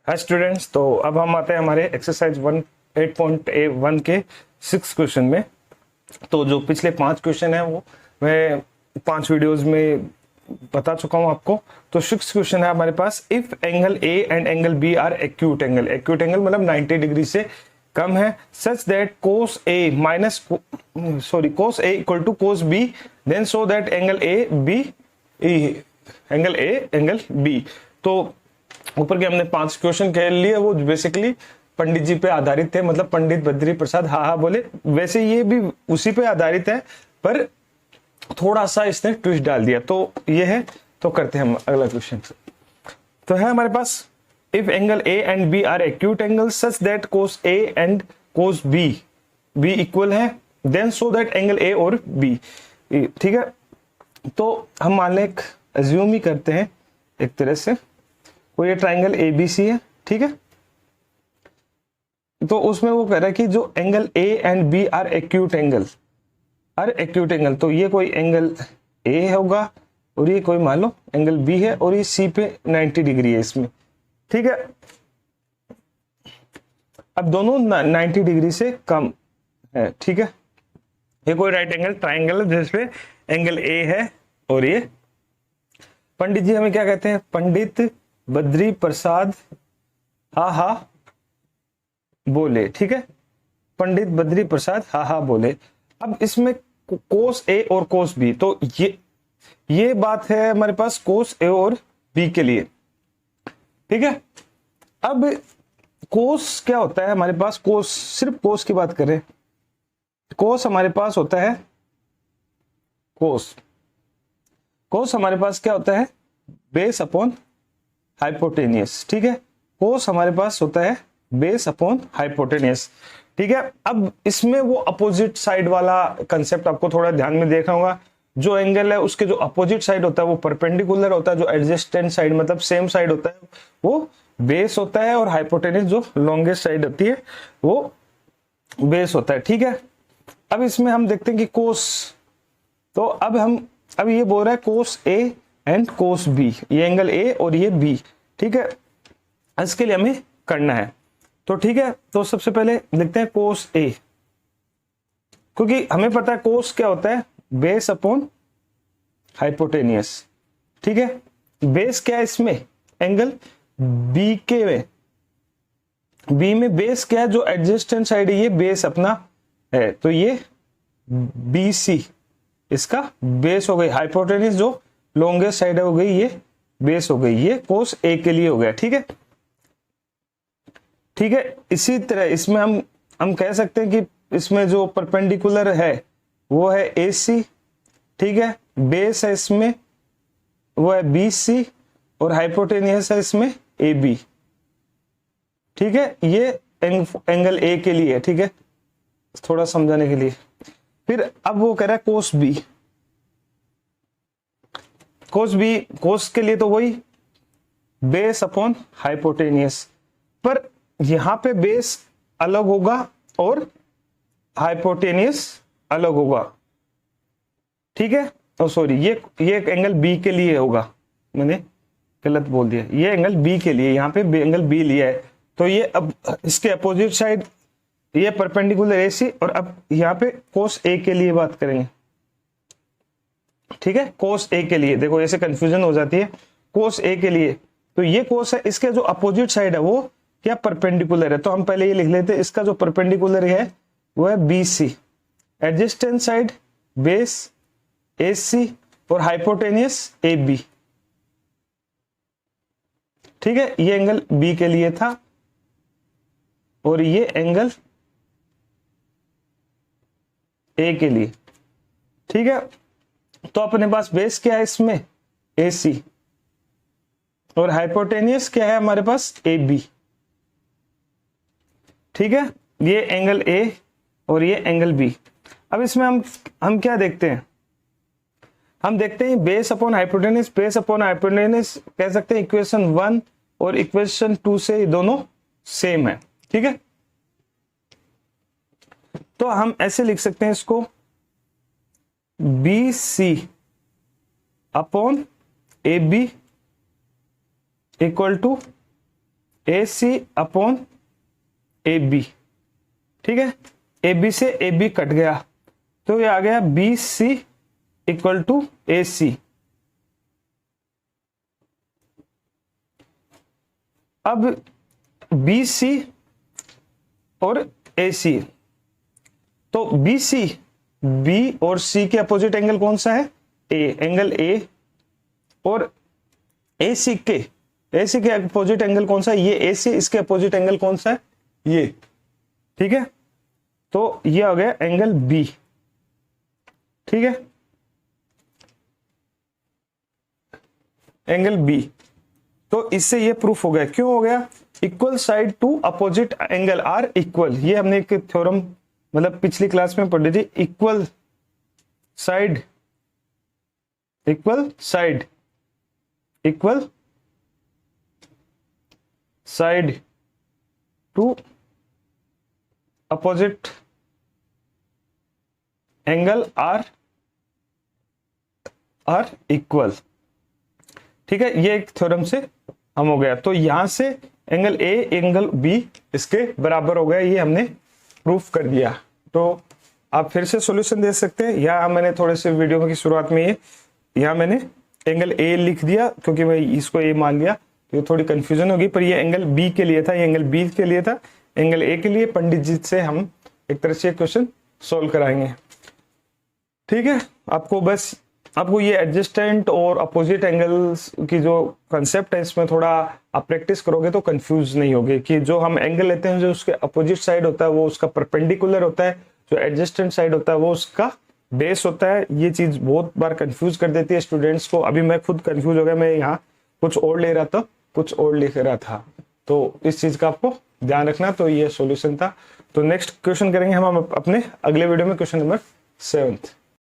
Hi students, तो अब हम आते हैं हमारे एक्सरसाइज 8.1 के 6 क्वेश्चन में। तो जो पिछले 5 क्वेश्चन है वो मैं 5 वीडियोस में बता चुका हूं आपको। तो 6 क्वेश्चन है हमारे पास। If angle A and angle b are acute angle, acute angle मतलब 90 डिग्री से कम है, such that cos a equal to cos b, then so that angle angle b. तो ऊपर के हमने 5 क्वेश्चन कह लिए, वो बेसिकली पंडित जी पे आधारित थे, मतलब पंडित बद्री प्रसाद हा बोले। वैसे ये भी उसी पे आधारित है, पर थोड़ा सा इसने ट्विस्ट डाल दिया। तो ये है, तो करते हैं हम अगला क्वेश्चन। तो है हमारे पास, if angle A and B are acute angle such that cos A and cos B equal है, then so that angle A और बी। ठीक है, तो हम मान लें एज्यूम ही करते हैं एक तरह से, कोई ये ट्राइंगल एबीसी है, ठीक है। तो उसमें वो कह रहा है कि जो angle A and B are acute angle, तो ये कोई एंगल ए होगा और ये कोई मान लो एंगल बी है, और ये सी पे 90 डिग्री है इसमें, ठीक है। अब दोनों 90 डिग्री से कम है, ठीक है। ये कोई राइट एंगल ट्राइंगल है जिसपे एंगल ए है, और ये पंडित जी हमें क्या कहते हैं, पंडित बद्री प्रसाद हा बोले, ठीक है। पंडित बद्री प्रसाद हा बोले। अब इसमें कोस ए और कोस बी, तो ये बात है हमारे पास कोस ए और बी के लिए, ठीक है। अब कोस क्या होता है हमारे पास, कोस सिर्फ कोस की बात करें, कोस हमारे पास होता है, कोस हमारे पास क्या होता है, बेस अपॉन हाइपोटेनियस, ठीक है। कोस हमारे पास होता है बेस अपॉन हाइपोटेनियस, ठीक है। अब इसमें वो अपोजिट साइड वाला कंसेप्ट आपको थोड़ा ध्यान में देखना होगा। जो एंगल है उसके जो अपोजिट साइड होता है वो परपेंडिकुलर होता है, जो एडजेस्टेंट साइड मतलब सेम साइड होता है वो बेस होता है, और हाइपोटेनियस जो लॉन्गेस्ट साइड होती है वो बेस होता है, ठीक है। अब इसमें हम देखते हैं कि कोस, तो अब ये बोल रहा है कोस ए एंड कोस बी, ये एंगल ए और ये बी, ठीक है। इसके लिए हमें करना है, तो ठीक है। तो सबसे पहले लिखते हैं कोस ए, क्योंकि हमें पता है कोस क्या होता है, बेस अपॉन हाइपोटेनियस, ठीक है। बेस क्या है इसमें, एंगल बी के में, बी में बेस क्या है, जो एडजेस्टेंट साइड है ये बेस अपना है, तो ये बी सी इसका बेस हो गई, हाइपोटेनियस जो लॉन्गेस्ट साइड हो गई ये बेस हो गई, ये कोस ए के लिए हो गया, ठीक है, ठीक है। इसी तरह इसमें हम कह सकते हैं कि इसमें जो परपेंडिकुलर है वो है ए सी, ठीक है। बेस है इसमें वो है बी सी, और हाइपोटेनियस है इसमें ए बी, ठीक है। ये एंगल ए के लिए, ठीक है, थोड़ा समझाने के लिए। फिर अब वो कह रहा है कोस बी, कोस के लिए तो वही बेस अपॉन हाइपोटेनियस, पर यहां पे बेस अलग होगा और हाइपोटेनियस अलग होगा, ठीक है। और सॉरी, ये एंगल बी के लिए होगा, मैंने गलत बोल दिया, ये एंगल बी के लिए, यहाँ पे एंगल बी लिया है, तो ये अब इसके अपोजिट साइड ये परपेंडिकुलर ए सी, और अब यहाँ पे कोस ए के लिए बात करेंगे, ठीक है। कोस ए के लिए देखो ऐसे कंफ्यूजन हो जाती है, कोस ए के लिए तो ये कोस है, इसके जो अपोजिट साइड है वो क्या परपेंडिकुलर है, तो हम पहले ये लिख लेते हैं, इसका जो परपेंडिकुलर है वो है बी सी, एडजेस्टेंट साइड बेस ए सी और हाइपोटेनियस ए बी, ठीक है। ये एंगल बी के लिए था, और ये एंगल ए के लिए, ठीक है। तो अपने पास बेस क्या है इसमें, ए सी, और हाइपोटेनियस क्या है हमारे पास, ए बी, ठीक है। ये एंगल ए और ये एंगल बी। अब इसमें हम क्या देखते हैं, हम देखते हैं base upon hypotenuse, base upon hypotenuse कह सकते हैं इक्वेशन 1 और इक्वेशन 2 से ये दोनों सेम है, ठीक है। तो हम ऐसे लिख सकते हैं इसको, B C upon A B equal to A C upon A B, ठीक है। ए बी से ए बी कट गया तो ये आ गया B C equal to A सी। अब बी सी और ए सी, तो बी सी, बी और सी के अपोजिट एंगल कौन सा है? ए, एंगल ए। और ए सी के अपोजिट एंगल कौन सा है? ये ए सी, इसके अपोजिट एंगल कौन सा है? ये, ठीक है। तो ये आ गया एंगल बी, ठीक है, एंगल बी। तो इससे ये प्रूफ हो गया। क्यों हो गया? Equal side to opposite angle are equal. ये हमने एक थ्योरम मतलब पिछली क्लास में पढ़ी थी, equal side to opposite angle are equal, ठीक है। ये एक थ्योरम से हम हो गया। तो यहां से एंगल ए एंगल बी इसके बराबर हो गया, ये हमने प्रूफ कर दिया। तो आप फिर से सॉल्यूशन दे सकते हैं। या मैंने थोड़े से वीडियो की शुरुआत में यहाँ मैंने एंगल ए लिख दिया क्योंकि मैं इसको ए मान लिया, तो थोड़ी कंफ्यूजन होगी। पर ये एंगल बी के लिए था, ये एंगल बी के लिए था, एंगल ए के लिए पंडित जी से हम एक तरह से क्वेश्चन सोल्व कराएंगे, ठीक है। आपको ये एडजस्टेंट और अपोजिट एंगल्स की जो कंसेप्ट है इसमें थोड़ा आप प्रैक्टिस करोगे तो कंफ्यूज नहीं होगे कि जो हम एंगल लेते हैं जो उसके अपोजिट साइड होता है वो उसका परपेंडिकुलर होता है, जो एडजस्टेंट साइड होता है वो उसका बेस होता है। ये चीज बहुत बार कंफ्यूज कर देती है स्टूडेंट्स को। अभी मैं खुद कंफ्यूज हो गया, मैं यहाँ कुछ और ले रहा था, कुछ और लिख रहा था, तो इस चीज का आपको ध्यान रखना। तो ये सॉल्यूशन था। तो नेक्स्ट क्वेश्चन करेंगे हम अपने अगले वीडियो में, क्वेश्चन नंबर 7।